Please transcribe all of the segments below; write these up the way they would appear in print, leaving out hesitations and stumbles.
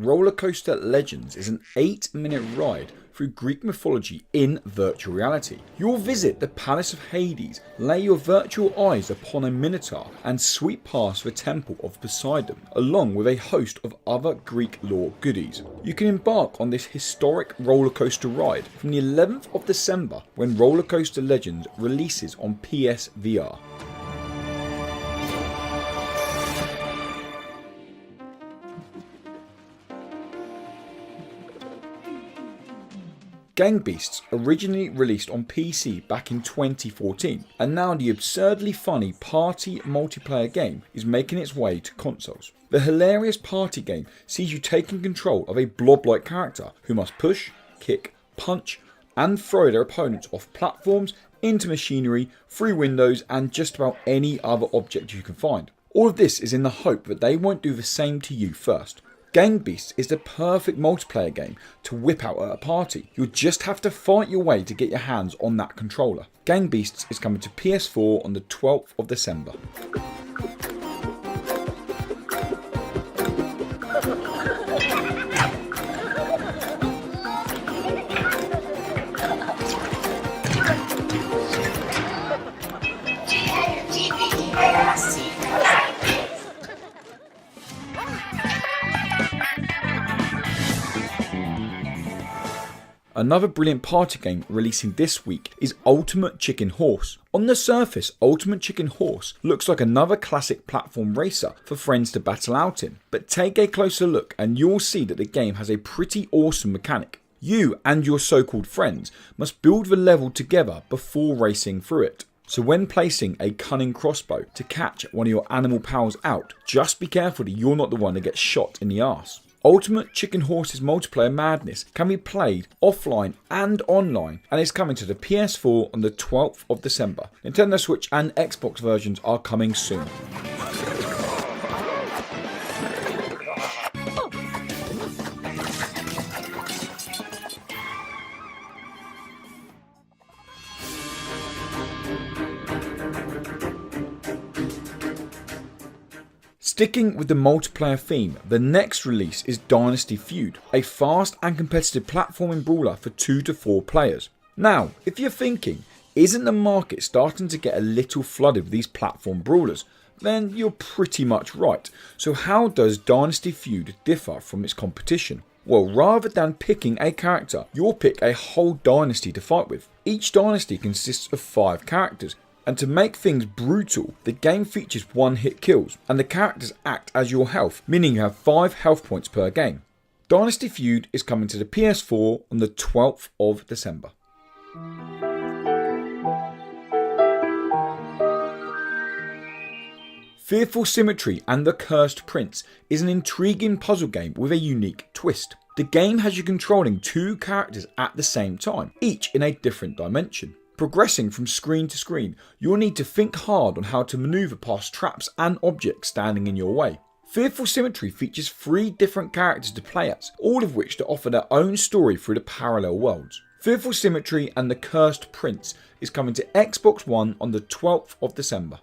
Rollercoaster Legends is an 8-minute ride through Greek mythology in virtual reality. You'll visit the Palace of Hades, lay your virtual eyes upon a minotaur, and sweep past the Temple of Poseidon, along with a host of other Greek lore goodies. You can embark on this historic rollercoaster ride from the 11th of December when Rollercoaster Legends releases on PSVR. Gang Beasts originally released on PC back in 2014, and now the absurdly funny party multiplayer game is making its way to consoles. The hilarious party game sees you taking control of a blob-like character who must push, kick, punch, and throw their opponents off platforms, into machinery, through windows, and just about any other object you can find. All of this is in the hope that they won't do the same to you first. Gang Beasts is the perfect multiplayer game to whip out at a party. You'll just have to fight your way to get your hands on that controller. Gang Beasts is coming to PS4 on the 12th of December. Another brilliant party game releasing this week is Ultimate Chicken Horse. On the surface, Ultimate Chicken Horse looks like another classic platform racer for friends to battle out in, but take a closer look and you'll see that the game has a pretty awesome mechanic. You and your so-called friends must build the level together before racing through it. So when placing a cunning crossbow to catch one of your animal pals out, just be careful that you're not the one that gets shot in the arse. Ultimate Chicken Horse's multiplayer madness can be played offline and online, and is coming to the PS4 on the 12th of December. Nintendo Switch and Xbox versions are coming soon. Sticking with the multiplayer theme, the next release is Dynasty Feud, a fast and competitive platforming brawler for 2 to 4 players. Now, if you're thinking, isn't the market starting to get a little flooded with these platform brawlers? Then you're pretty much right. So how does Dynasty Feud differ from its competition? Well, rather than picking a character, you'll pick a whole dynasty to fight with. Each dynasty consists of 5 characters. And to make things brutal, the game features one-hit kills, and the characters act as your health, meaning you have 5 health points per game. Dynasty Feud is coming to the PS4 on the 12th of December. Fearful Symmetry and the Cursed Prince is an intriguing puzzle game with a unique twist. The game has you controlling 2 characters at the same time, each in a different dimension. Progressing from screen to screen, you'll need to think hard on how to maneuver past traps and objects standing in your way. Fearful Symmetry features 3 different characters to play as, all of which to offer their own story through the parallel worlds. Fearful Symmetry and the Cursed Prince is coming to Xbox One on the 12th of December.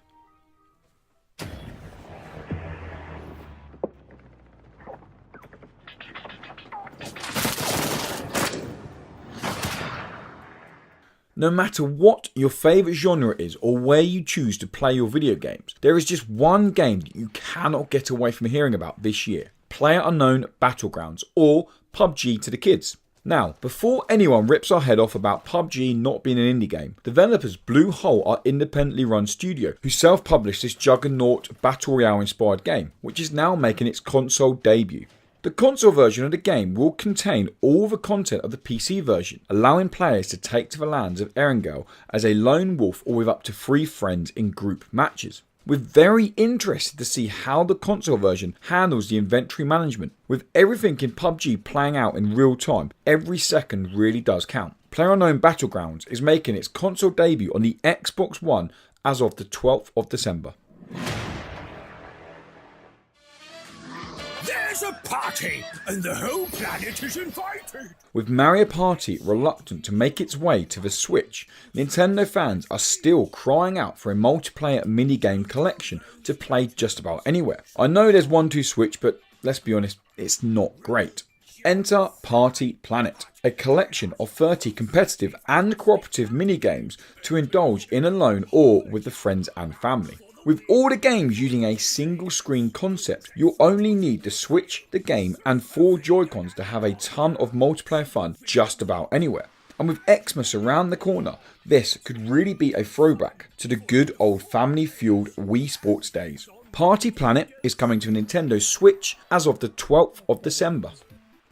No matter what your favourite genre is or where you choose to play your video games, there is just one game that you cannot get away from hearing about this year. PlayerUnknown Battlegrounds, or PUBG to the kids. Now, before anyone rips our head off about PUBG not being an indie game, developers Blue Hole are independently run studio who self-published this juggernaut Battle Royale inspired game, which is now making its console debut. The console version of the game will contain all the content of the PC version, allowing players to take to the lands of Erangel as a lone wolf or with up to 3 friends in group matches. We're very interested to see how the console version handles the inventory management. With everything in PUBG playing out in real time, every second really does count. PlayerUnknown Battlegrounds is making its console debut on the Xbox One as of the 12th of December. There's a party, and the whole planet is invited! With Mario Party reluctant to make its way to the Switch, Nintendo fans are still crying out for a multiplayer minigame collection to play just about anywhere. I know there's 1-2 Switch, but let's be honest, it's not great. Enter Party Planet, a collection of 30 competitive and cooperative mini-games to indulge in alone or with the friends and family. With all the games using a single screen concept, you'll only need the Switch, the game and 4 Joy-Cons to have a ton of multiplayer fun just about anywhere. And with Xmas around the corner, this could really be a throwback to the good old family-fueled Wii Sports days. Party Planet is coming to Nintendo Switch as of the 12th of December.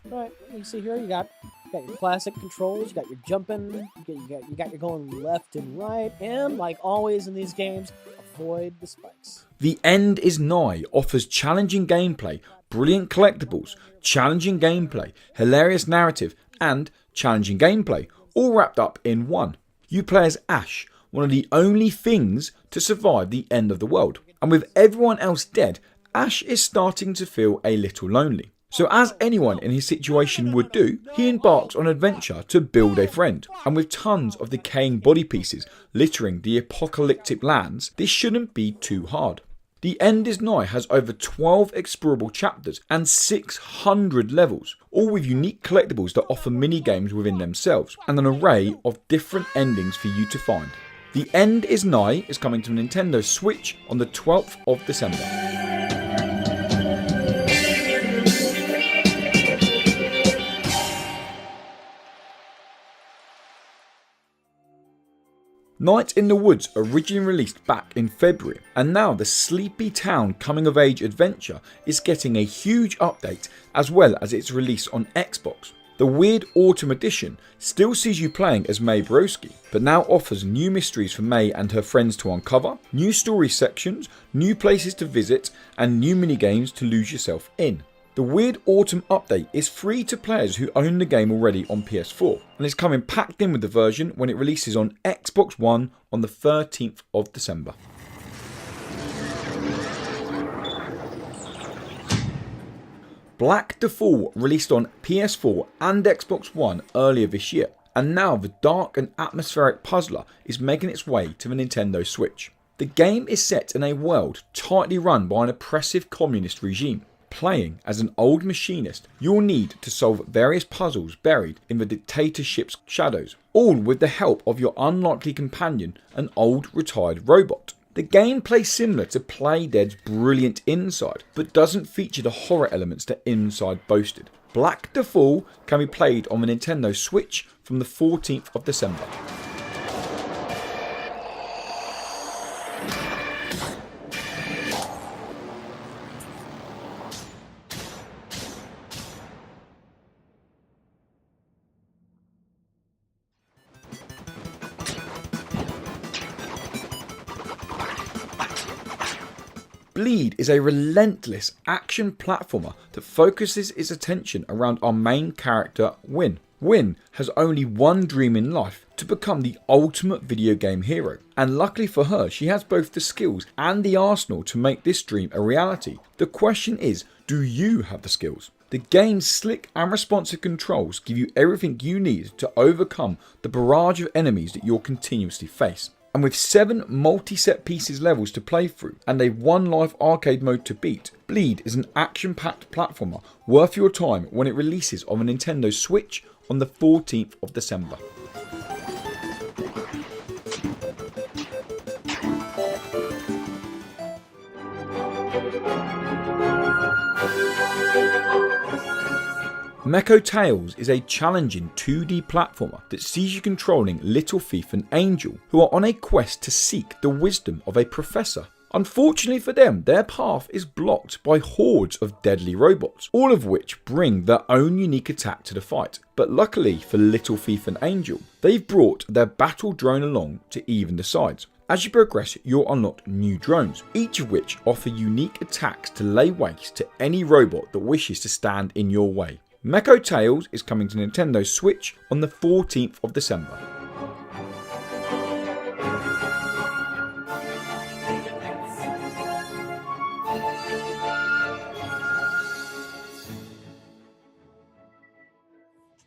Right, you see here, you got your classic controls, you got your jumping, you got your going left and right, and like always in these games, avoid the spikes. The End is Nigh offers challenging gameplay, brilliant collectibles, challenging gameplay, hilarious narrative, and challenging gameplay, all wrapped up in one. You play as Ash, one of the only things to survive the end of the world, and with everyone else dead, Ash is starting to feel a little lonely. So as anyone in his situation would do, he embarks on an adventure to build a friend. And with tons of decaying body pieces littering the apocalyptic lands, this shouldn't be too hard. The End is Nigh has over 12 explorable chapters and 600 levels, all with unique collectibles that offer mini-games within themselves, and an array of different endings for you to find. The End is Nigh is coming to Nintendo Switch on the 12th of December. Night in the Woods originally released back in February, and now the Sleepy Town coming of age adventure is getting a huge update as well as its release on Xbox. The Weird Autumn Edition still sees you playing as May Broski, but now offers new mysteries for May and her friends to uncover, new story sections, new places to visit, and new minigames to lose yourself in. The Weird Autumn update is free to players who own the game already on PS4, and is coming packed in with the version when it releases on Xbox One on the 13th of December. Black the Fall released on PS4 and Xbox One earlier this year, and now the dark and atmospheric puzzler is making its way to the Nintendo Switch. The game is set in a world tightly run by an oppressive communist regime. Playing as an old machinist, you'll need to solve various puzzles buried in the dictatorship's shadows, all with the help of your unlikely companion, an old retired robot. The game plays similar to Playdead's brilliant Inside, but doesn't feature the horror elements that Inside boasted. Black the Fall can be played on the Nintendo Switch from the 14th of December. Bleed is a relentless action platformer that focuses its attention around our main character, Win. Win has only one dream in life: to become the ultimate video game hero. And luckily for her, she has both the skills and the arsenal to make this dream a reality. The question is, do you have the skills? The game's slick and responsive controls give you everything you need to overcome the barrage of enemies that you'll continuously face. And with 7 multi-set pieces levels to play through and a 1 life arcade mode to beat, Bleed is an action-packed platformer worth your time when it releases on the Nintendo Switch on the 14th of December. Mecho Tales is a challenging 2D platformer that sees you controlling Little Thief and Angel, who are on a quest to seek the wisdom of a professor. Unfortunately for them, their path is blocked by hordes of deadly robots, all of which bring their own unique attack to the fight. But luckily for Little Thief and Angel, they've brought their battle drone along to even the sides. As you progress, you'll unlock new drones, each of which offer unique attacks to lay waste to any robot that wishes to stand in your way. Mecho Tales is coming to Nintendo Switch on the 14th of December.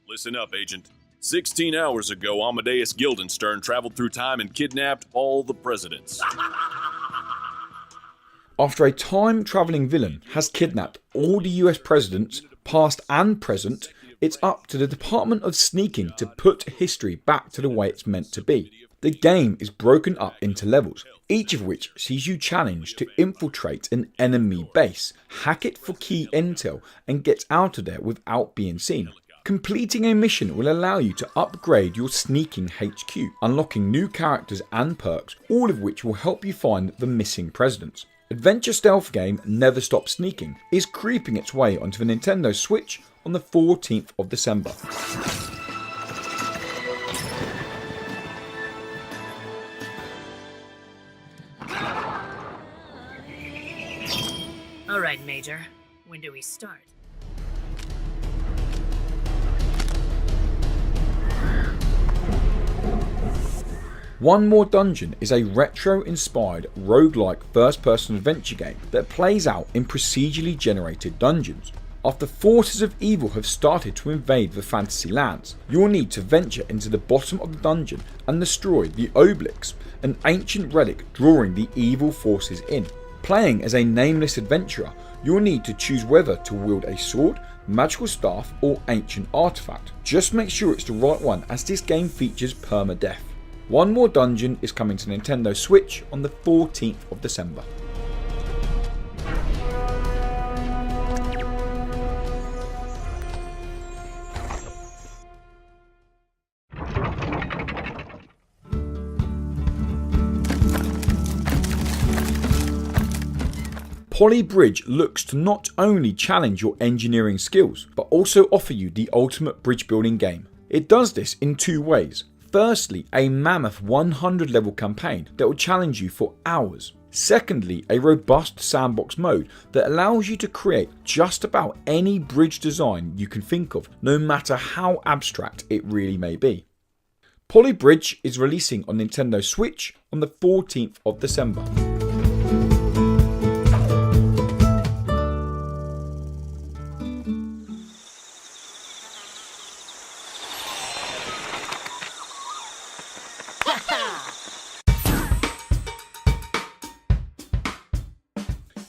Listen up, Agent. 16 hours ago, Amadeus Guildenstern traveled through time and kidnapped all the presidents. After a time-travelling villain has kidnapped all the US presidents, past and present, it's up to the Department of Sneakin to put history back to the way it's meant to be. The game is broken up into levels, each of which sees you challenged to infiltrate an enemy base, hack it for key intel, and get out of there without being seen. Completing a mission will allow you to upgrade your Sneakin HQ, unlocking new characters and perks, all of which will help you find the missing presidents. Adventure stealth game Never Stop Sneaking is creeping its way onto the Nintendo Switch on the 14th of December. Alright, Major. When do we start? One More Dungeon is a retro-inspired roguelike first-person adventure game that plays out in procedurally generated dungeons. After forces of evil have started to invade the fantasy lands, you'll need to venture into the bottom of the dungeon and destroy the Obelix, an ancient relic drawing the evil forces in. Playing as a nameless adventurer, you'll need to choose whether to wield a sword, magical staff or ancient artifact. Just make sure it's the right one, as this game features permadeath. One More Dungeon is coming to Nintendo Switch on the 14th of December. Poly Bridge looks to not only challenge your engineering skills, but also offer you the ultimate bridge building game. It does this in two ways. Firstly, a mammoth 100 level campaign that will challenge you for hours. Secondly, a robust sandbox mode that allows you to create just about any bridge design you can think of, no matter how abstract it really may be. Poly Bridge is releasing on Nintendo Switch on the 14th of December.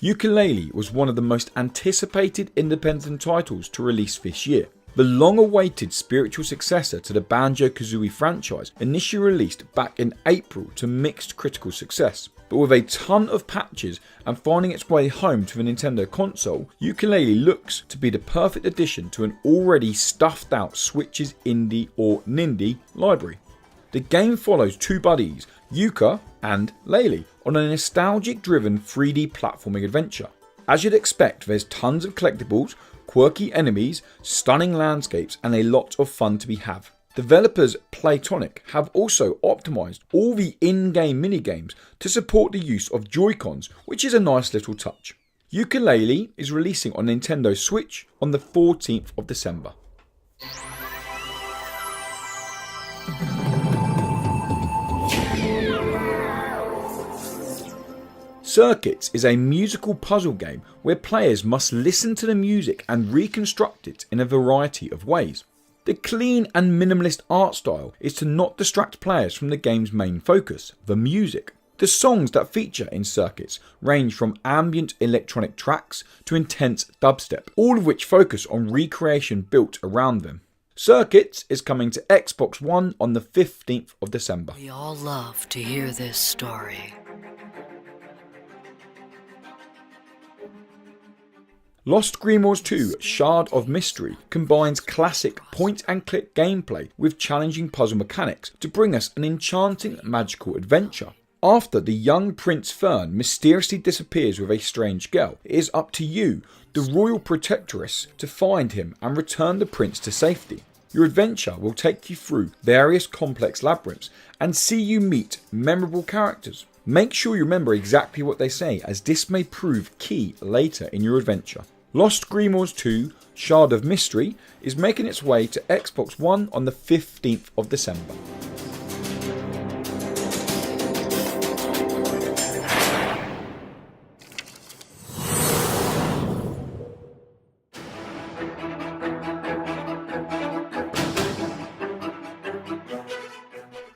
YOOKA-LAYLEE was one of the most anticipated independent titles to release this year. The long-awaited spiritual successor to the Banjo-Kazooie franchise, initially released back in April to mixed critical success. But with a ton of patches and finding its way home to the Nintendo console, YOOKA-LAYLEE looks to be the perfect addition to an already stuffed out Switch's indie or Nindie library. The game follows two buddies, Yuka and Laylee, on a nostalgic driven 3D platforming adventure. As you'd expect, there's tons of collectibles, quirky enemies, stunning landscapes and a lot of fun to be had. Developers Playtonic have also optimised all the in-game minigames to support the use of Joy-Cons, which is a nice little touch. YOOKA-LAYLEE is releasing on Nintendo Switch on the 14th of December. Circuits is a musical puzzle game where players must listen to the music and reconstruct it in a variety of ways. The clean and minimalist art style is to not distract players from the game's main focus, the music. The songs that feature in Circuits range from ambient electronic tracks to intense dubstep, all of which focus on recreation built around them. Circuits is coming to Xbox One on the 15th of December. We all love to hear this story. Lost Grimoires 2 Shard of Mystery combines classic point-and-click gameplay with challenging puzzle mechanics to bring us an enchanting magical adventure. After the young Prince Fern mysteriously disappears with a strange girl, it is up to you, the Royal Protectress, to find him and return the prince to safety. Your adventure will take you through various complex labyrinths and see you meet memorable characters. Make sure you remember exactly what they say, as this may prove key later in your adventure. Lost Grimoires 2 Shard of Mystery is making its way to Xbox One on the 15th of December.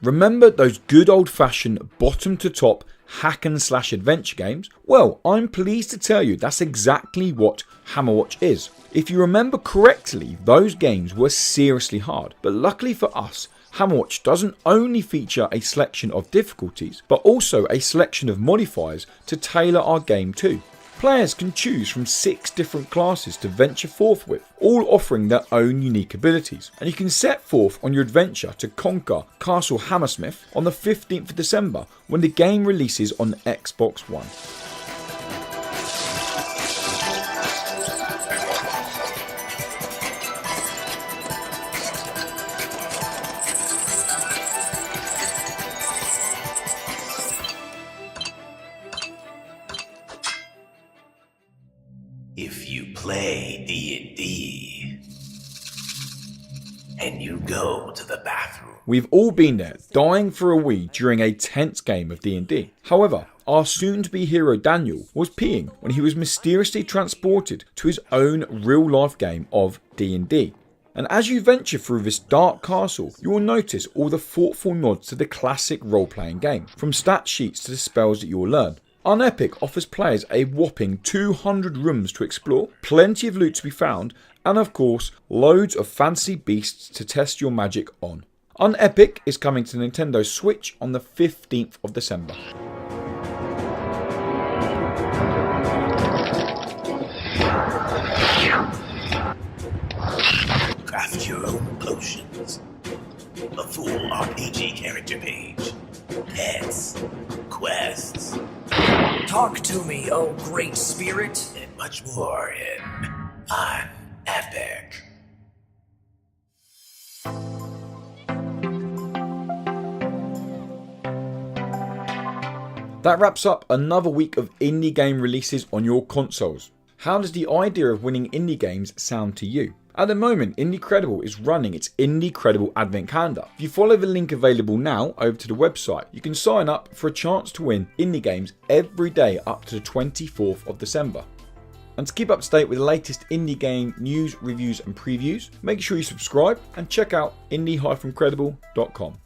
Remember those good old-fashioned bottom to top hack and slash adventure games? Well, I'm pleased to tell you that's exactly what Hammerwatch is. If you remember correctly, those games were seriously hard, but luckily for us, Hammerwatch doesn't only feature a selection of difficulties, but also a selection of modifiers to tailor our game to. Players can choose from 6 different classes to venture forth with, all offering their own unique abilities, and you can set forth on your adventure to conquer Castle Hammersmith on the 15th of December when the game releases on Xbox One. If you play D&D and you go to the bathroom, We've all been there, dying for a wee during a tense game of D&D. However, our soon-to-be hero Daniel was peeing when he was mysteriously transported to his own real-life game of D&D. And as you venture through this dark castle, you will notice all the thoughtful nods to the classic role-playing game, from stat sheets to the spells that you will learn. UNEPIC offers players a whopping 200 rooms to explore, plenty of loot to be found, and of course, loads of fancy beasts to test your magic on. UNEPIC is coming to Nintendo Switch on the 15th of December. craft your own potions, a full RPG character page, pets, quests, Talk to me, oh great spirit. and much more in UNEPIC. That wraps up another week of indie game releases on your consoles. How does the idea of winning indie games sound to you? At the moment, Indie Credible is running its Indie Credible Advent Calendar. If you follow the link available now over to the website, you can sign up for a chance to win indie games every day up to the 24th of December. And to keep up to date with the latest indie game news, reviews and previews, make sure you subscribe and check out indie-credible.com.